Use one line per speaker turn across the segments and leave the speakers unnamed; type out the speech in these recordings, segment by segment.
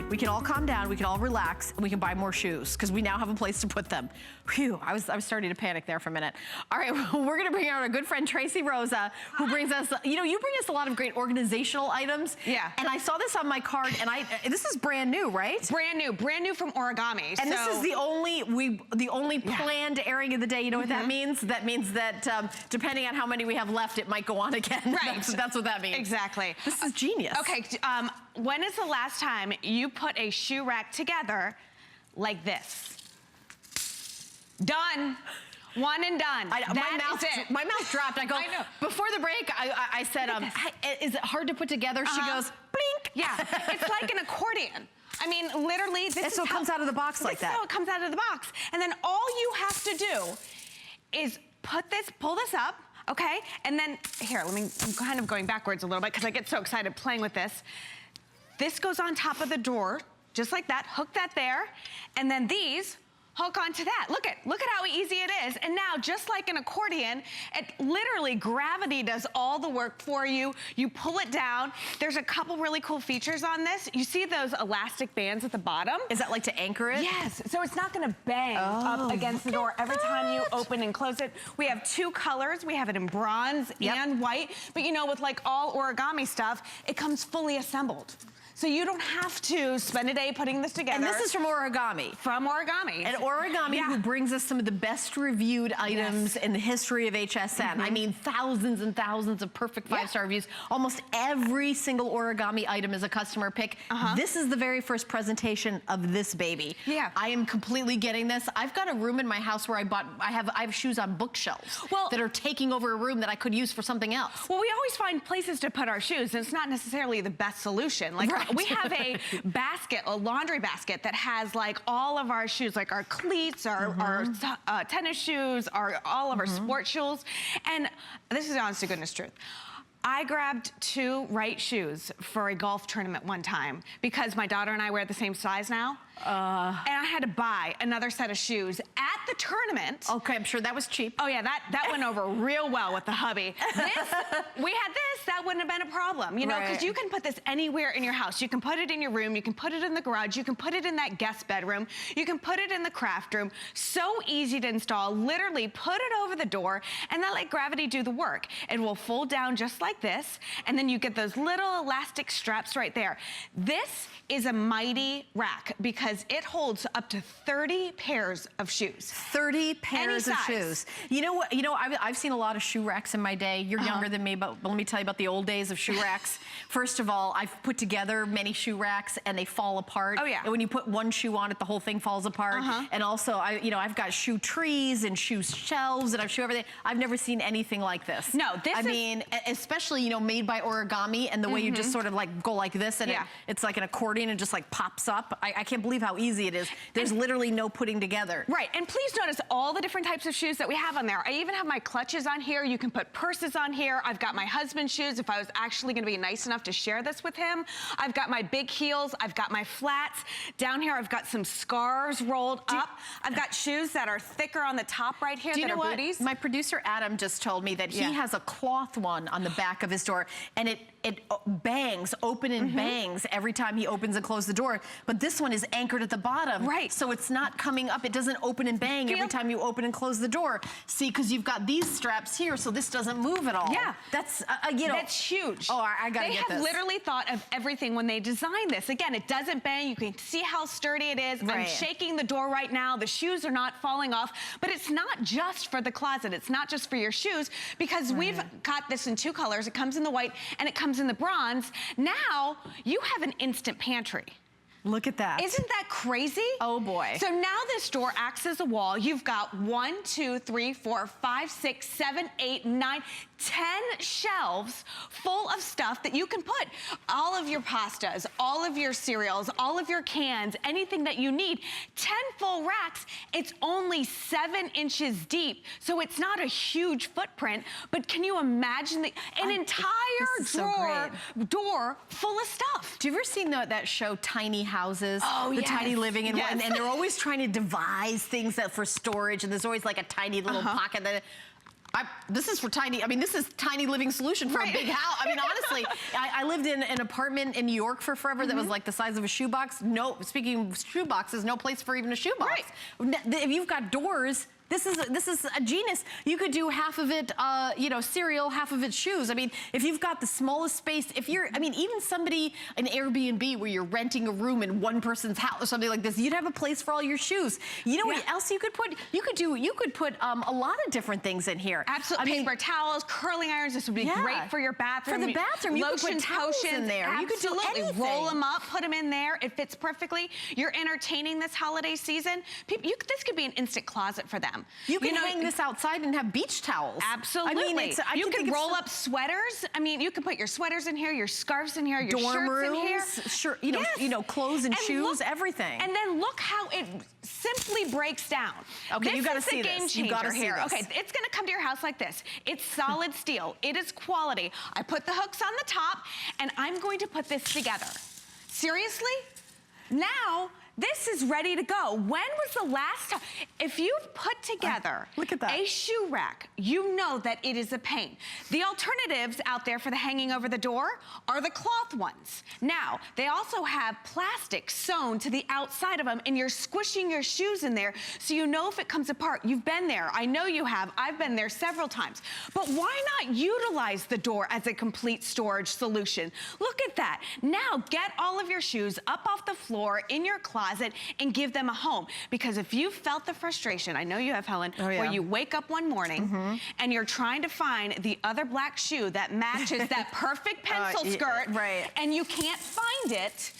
great. We can all calm down, we can all relax, and we can buy more shoes because we now have a place to put them. Phew, I was starting to panic there for a minute. All right, we're gonna bring out our good friend Tracy Rosa, who brings us, you know, you bring us a lot of great organizational items.
Yeah.
And I saw this on my card, and this is brand new, right?
Brand new from Origami.
And this is the only planned airing of the day. You know what that means? That means that depending on how many we have left, it might go on again.
Right.
That's what that means.
Exactly.
This is genius.
Okay, when is the last time you put a shoe rack together like this? Done. One and done.
My mouth dropped. I go,
I know.
Before the break, I said, is it hard to put together? She goes, blink.
Yeah, it's like an accordion. I mean, literally, this is
so it comes out of the box like that.
This is how it comes out of the box. And then all you have to do is pull this up, okay? And then, here, I'm kind of going backwards a little bit because I get so excited playing with this. This goes on top of the door, just like that, hook that there, and then these hook onto that. Look at how easy it is. And now, just like an accordion, literally gravity does all the work for you. You pull it down. There's a couple really cool features on this. You see those elastic bands at the bottom?
Is that like to anchor it?
Yes, so it's not gonna bang up against the door every time you open and close it. We have two colors. We have it in bronze and white. But you know, with like all Origami stuff, it comes fully assembled. So you don't have to spend a day putting this together.
And this is from Origami.
From Origami.
And Origami, who brings us some of the best reviewed items in the history of HSN. I mean, thousands and thousands of perfect five-star reviews. Almost every single Origami item is a customer pick. This is the very first presentation of this baby.
Yeah.
I am completely getting this. I've got a room in my house where I have shoes on bookshelves that are taking over a room that I could use for something else.
Well, we always find places to put our shoes, and it's not necessarily the best solution. Like, we have a basket, a laundry basket that has like all of our shoes, like our cleats, our tennis shoes, all of our sports shoes. And this is the honest to goodness truth. I grabbed 2 right shoes for a golf tournament one time because my daughter and I wear the same size now. And I had to buy another set of shoes at the tournament.
Okay, I'm sure that was cheap.
Oh yeah, that went over real well with the hubby. We had this, that wouldn't have been a problem, you know, because you can put this anywhere in your house. You can put it in your room, you can put it in the garage, you can put it in that guest bedroom, you can put it in the craft room. So easy to install. Literally put it over the door and then let gravity do the work. It will fold down just like this, and then you get those little elastic straps right there. This is a mighty rack because it holds up to 30 pairs of shoes.
30 pairs of shoes. You know what? You know, I've seen a lot of shoe racks in my day. You're younger than me, but let me tell you about the old days of shoe racks. First of all, I've put together many shoe racks and they fall apart. Oh yeah. And when you put one shoe on it, the whole thing falls apart. And also, I've got shoe trees and shoe shelves and I've shoe everything. I've never seen anything like this.
No, this
I mean, especially, you know, made by Origami and the way you just sort of like go like this and it's like an accordion and just like pops up. I can't believe how easy it is. There's literally no putting together.
Right, and please notice all the different types of shoes that we have on there. I even have my clutches on here. You can put purses on here. I've got my husband's shoes if I was actually gonna be nice enough to share this with him. I've got my big heels. I've got my flats. Down here, I've got some scarves rolled up. I've got shoes that are thicker on the top right here that are booties.
My producer Adam just told me that he has a cloth one on the back of his door and it bangs, open and bangs every time he opens and closes the door. But this one is anchored at the bottom. Right. So it's not coming up. It doesn't open and bang every time you open and close the door. See, because you've got these straps here, so this doesn't move at all.
Yeah.
That's, you know.
That's huge.
Oh, I gotta get this.
They have literally thought of everything when they designed this. Again, it doesn't bang. You can see how sturdy it is. I'm shaking the door right now. The shoes are not falling off. But it's not just for the closet. It's not just for your shoes because we've got this in 2 colors. It comes in the white and it comes in the bronze. Now you have an instant pantry.
Look at that.
Isn't that crazy?
Oh boy.
So now this door acts as a wall. You've got 1, 2, 3, 4, 5, 6, 7, 8, 9, 10 shelves full of stuff that you can put all of your pastas, all of your cereals, all of your cans, anything that you need. 10 full racks. It's only 7 inches deep, so it's not a huge footprint, but can you imagine an entire door full of stuff?
Do you ever see that show Tiny Houses?
Oh,
the tiny living and they're always trying to devise things that for storage and there's always like a tiny little pocket that This is for tiny, I mean, this is tiny living solution for a big house. I mean, honestly, I lived in an apartment in New York for forever that was like the size of a shoebox. No, speaking of shoeboxes, no place for even a shoebox. If you've got doors, this is a genius. You could do half of it, you know, cereal, half of it shoes. I mean, if you've got the smallest space, if you're, I mean, even somebody, an Airbnb where you're renting a room in one person's house or something like this, you'd have a place for all your shoes. You know what else you could put? You could put a lot of different things in here.
Absolutely. Paper towels, curling irons. This would be great for your bathroom.
For the bathroom, you could put towels in there.
Absolutely.
You could do anything.
Roll them up, put them in there. It fits perfectly. You're entertaining this holiday season. This could be an instant closet for them.
You can hang this outside and have beach towels.
Absolutely. I mean, you can roll up sweaters. I mean, you can put your sweaters in here, your scarves in here, your shirts in here.
Sure, you know, clothes and shoes, everything.
And then look how it simply breaks down.
Okay, you got to see this.
This is the game changer here. Okay, it's going to come to your house like this. It's solid steel. It is quality. I put the hooks on the top, and I'm going to put this together. Seriously? Now, this is ready to go. When was the last time? If you've put together
look at that.
A shoe rack, you know that it is a pain. The alternatives out there for the hanging over the door are the cloth ones. Now, they also have plastic sewn to the outside of them, and you're squishing your shoes in there so you know if it comes apart. You've been there. I know you have. I've been there several times. But why not utilize the door as a complete storage solution? Look at that. Now, get all of your shoes up off the floor in your closet and give them a home. Because if you felt the frustration, I know you have, Helen, where you wake up one morning and you're trying to find the other black shoe that matches that perfect pencil skirt, and you can't find it.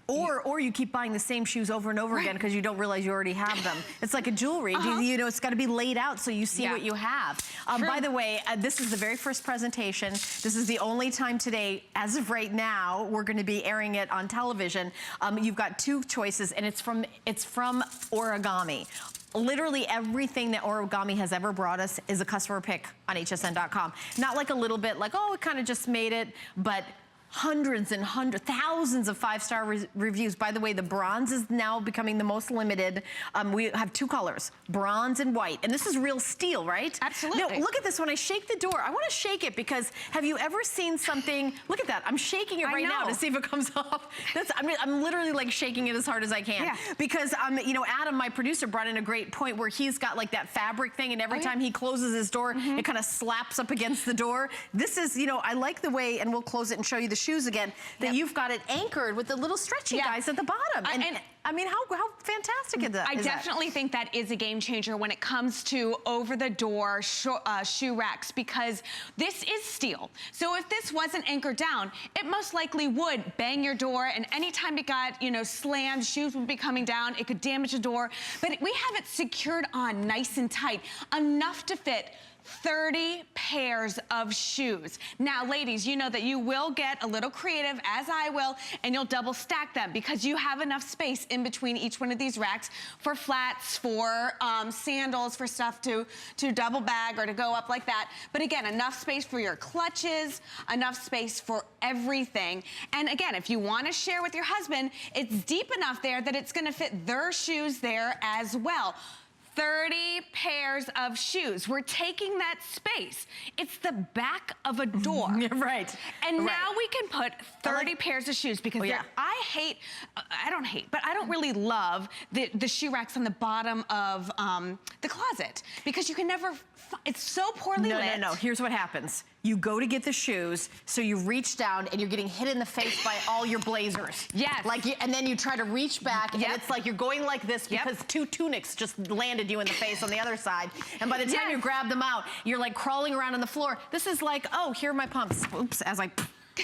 Or you keep buying the same shoes over and over again because you don't realize you already have them. It's like a jewelry. You know, it's got to be laid out so you see what you have. By the way, this is the very first presentation. This is the only time today, as of right now, we're going to be airing it on television. You've got two choices, and it's from Origami. Literally everything that Origami has ever brought us is a customer pick on hsn.com. Not like a little bit like, oh, it kind of just made it, but hundreds and thousands of five-star reviews. By the way, the bronze is now becoming the most limited. We have two colors, bronze and white. And this is real steel, right? Absolutely.
Now, look at this. When I shake the door, I want to shake it because have you ever seen something, look at that. I'm shaking it right now to see if it comes off. I'm literally like shaking it as hard as I can. Because, you know, Adam, my producer, brought in a great point where he's got like that fabric thing, and every time he closes his door, it kind of slaps up against the door. This is, you know, I like the way, and we'll close it and show you the shoes again, that you've got it anchored with the little stretchy guys at the bottom. And I mean, how fantastic is that?
I definitely think that is a game changer when it comes to over-the-door shoe racks, because this is steel. So if this wasn't anchored down, it most likely would bang your door, and anytime it got, you know, slammed, shoes would be coming down, it could damage the door. But we have it secured on nice and tight, enough to fit 30 pairs of shoes. Now, ladies, you know that you will get a little creative, as I will, and you'll double stack them because you have enough space in between each one of these racks for flats, for sandals, for stuff to double bag or to go up like that. But again, enough space for your clutches, enough space for everything. And again, if you want to share with your husband, it's deep enough there that it's going to fit their shoes there as well. 30 pairs of shoes. We're taking that space. It's the back of a door.
Right.
And now we can put 30 pairs of shoes because I don't really love the shoe racks on the bottom of the closet because you can never, it's so poorly lit.
No. Here's what happens. You go to get the shoes, so you reach down and you're getting hit in the face by all your blazers.
Yes.
And then you try to reach back, and it's like you're going like this because two tunics just landed you in the face on the other side. And by the time you grab them out, you're like crawling around on the floor. This is like, oh, here are my pumps. Oops, as I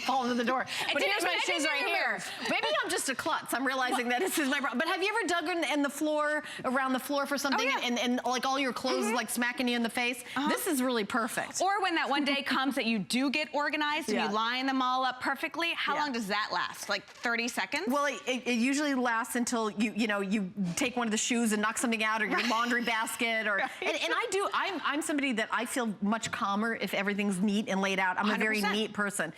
fall into the door. But here's my shoes right here. Maybe I'm just a klutz. I'm realizing that this is my problem. But have you ever dug in the floor, around the floor for something, and like all your clothes like smacking you in the face? This is really perfect.
Or when that one day comes that you do get organized and you line them all up perfectly, how long does that last? Like 30 seconds?
Well, it usually lasts until you take one of the shoes and knock something out, or your laundry basket, or and I'm somebody that I feel much calmer if everything's neat and laid out. I'm 100%. A very neat person.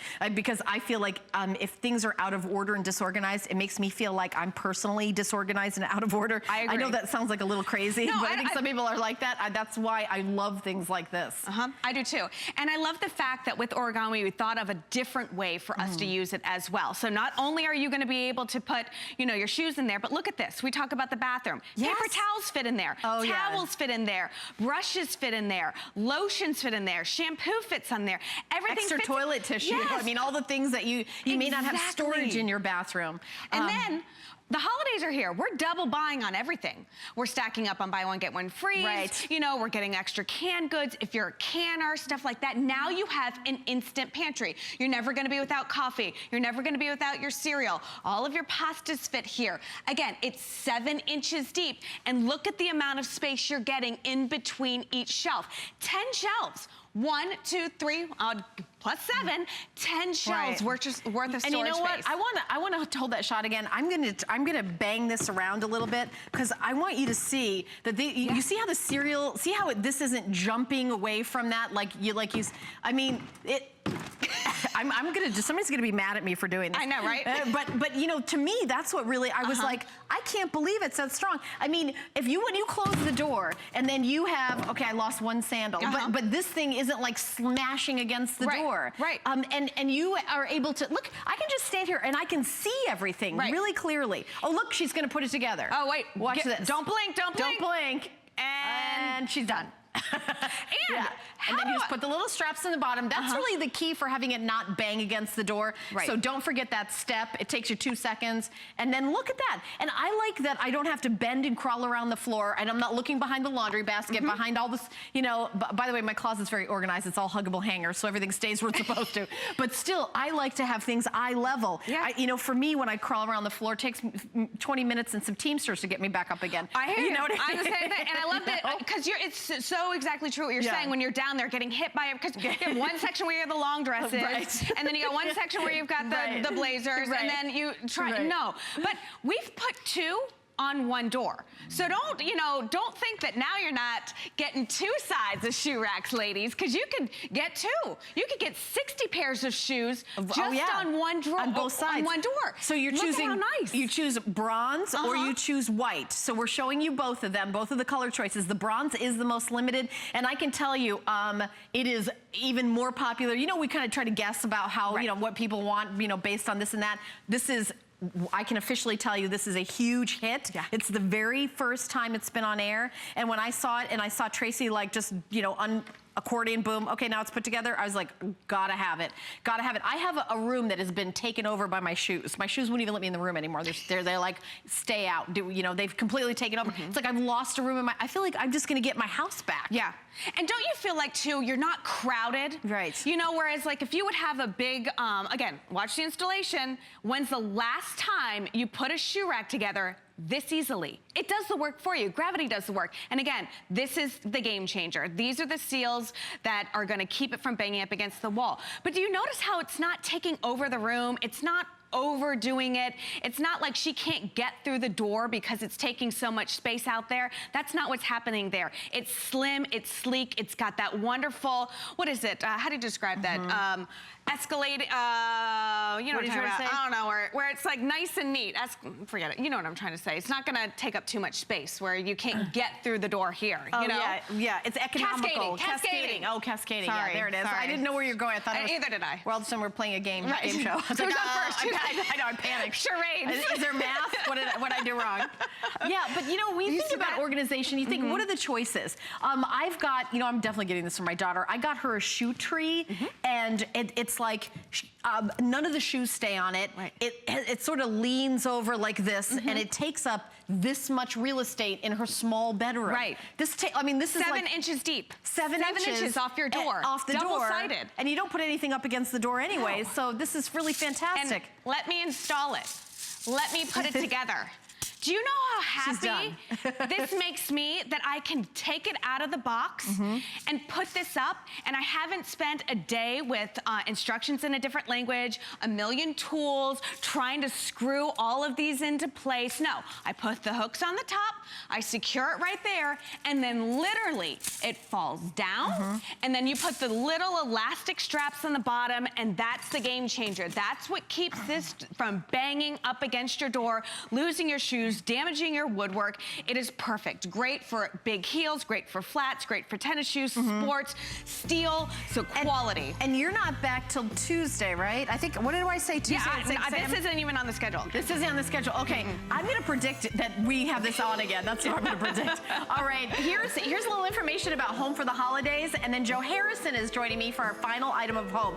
because I feel like if things are out of order and disorganized, it makes me feel like I'm personally disorganized and out of order.
I agree.
I know that sounds like a little crazy,
No,
but I think some people are like that. That's why I love things like this.
I do too. And I love the fact that with Origami, we thought of a different way for us to use it as well. So not only are you gonna be able to put, you know, your shoes in there, but look at this. We talk about the bathroom.
Yes.
Paper towels fit in there.
Oh,
Towels fit in there. Brushes fit in there. Lotions fit in there. Shampoo fits on there. Everything
Extra
fits
toilet tissue.
Yes.
I mean, all the things that you may not have storage in your bathroom.
And then the holidays are here. We're double buying on everything. We're stacking up on buy one, get one free.
Right.
You know, we're getting extra canned goods. If you're a canner, stuff like that, now you have an instant pantry. You're never gonna be without coffee. You're never gonna be without your cereal. All of your pastas fit here. Again, it's 7 inches deep. And look at the amount of space you're getting in between each shelf. 10 shelves. 1, 2, 3, plus 7, 10 shelves worth of storage space.
And you know what? I want to hold that shot again. I'm gonna bang this around a little bit because I want you to see that you see how the cereal, see how this isn't jumping away from that I mean it. Somebody's gonna be mad at me for doing this.
I know, right?
But you know, to me, that's what really, I was like, I can't believe it's that strong. I mean, when you close the door and then you have, okay, I lost one sandal, but this thing isn't like smashing against the door.
Right.
And you are able to, look, I can just stand here and I can see everything really clearly. Oh, look, she's gonna put it together.
Oh, wait.
Watch this.
Don't blink, don't blink.
Don't blink. And she's done. And then you just put the little straps in the bottom. That's really the key for having it not bang against the door.
Right.
So don't forget that step. It takes you 2 seconds. And then look at that. And I like that I don't have to bend and crawl around the floor, and I'm not looking behind the laundry basket, behind all this, you know, by the way, my closet's very organized. It's all huggable hangers, so everything stays where it's supposed to. But still, I like to have things eye level. Yeah. You know, for me, when I crawl around the floor, it takes 20 minutes and some Teamsters to get me back up again.
I hear you.
Know what I mean?
I'm the same thing. And I love that, because it's so exactly true what you're saying when you're down there getting hit by it, because you have one section where you have the long dresses, and then you got one section where you've got the blazers, and then you try, no. But we've put 2 on one door. So don't think that now you're not getting 2 sides of shoe racks, ladies, because you could get 2. You could get 60 pairs of shoes just on one drawer,
on both sides,
on one door.
So you're choosing,
how nice.
You choose bronze or you choose white. So we're showing you both of them, both of the color choices. The bronze is the most limited, and I can tell you, it is even more popular. You know, we kind of try to guess about how, you know, what people want, you know, based on this and that. This is, I can officially tell you this is a huge hit. Yeah. It's the very first time it's been on air. And when I saw it and I saw Tracy like just, you know, accordion, boom, okay, now it's put together, I was like, gotta have it, gotta have it. I have a room that has been taken over by my shoes. My shoes wouldn't even let me in the room anymore. They're like, stay out. You know, they've completely taken over. It's like I've lost a room in I feel like I'm just gonna get my house back.
Yeah. And don't you feel like, too, you're not crowded?
Right.
You know, whereas, like, if you would have a big, again, watch the installation, when's the last time you put a shoe rack together this easily? It does the work for you. Gravity does the work. And again, this is the game changer. These are the seals that are gonna keep it from banging up against the wall. But do you notice how it's not taking over the room? It's not overdoing it. It's not like she can't get through the door because it's taking so much space out there. That's not what's happening there. It's slim, it's sleek, it's got that wonderful, what is it? How do you describe that? Escalated, you know what I'm talking about? I don't know, where it's like nice and neat. Forget it, you know what I'm trying to say. It's not gonna take up too much space where you can't get through the door here, you know?
Yeah, it's economical.
Cascading.
Oh, cascading,
Sorry,
yeah, there it is.
sorry.
I didn't know where you were going. I thought
Either did I.
Well, all of a sudden we're playing a game show. I was
Who's
like,
up first?
I know, I panicked.
Charades.
Is there math? What did I do wrong? Yeah, but you know, when you think about organization, you think, what are the choices? I've got, you know, I'm definitely getting this from my daughter. I got her a shoe tree, and it's like, none of the shoes stay on it. Right. It sort of leans over like this, and it takes up this much real estate in her small bedroom. Right. I mean, this is
7 inches deep.
7 inches
off your door.
Off the door.
Double-sided.
And you don't put anything up against the door anyway, so this is really fantastic.
And let me install it. Let me put it together. Do you know how
She's
happy this makes me that I can take it out of the box and put this up, and I haven't spent a day with instructions in a different language, a million tools, trying to screw all of these into place. No, I put the hooks on the top, I secure it right there, and then literally it falls down, and then you put the little elastic straps on the bottom, and that's the game changer. That's what keeps this from banging up against your door, losing your shoes, damaging your woodwork. It is perfect. Great for big heels, great for flats, great for tennis shoes, sports, steel, so quality.
And you're not back till Tuesday, right? I think, what did I say, Tuesday at 6 a.m.?
This isn't even on the schedule.
This isn't on the schedule. Okay, I'm gonna predict that we have this on again. That's what I'm gonna predict. All right, here's a little information about home for the holidays, and then Joe Harrison is joining me for our final item of home.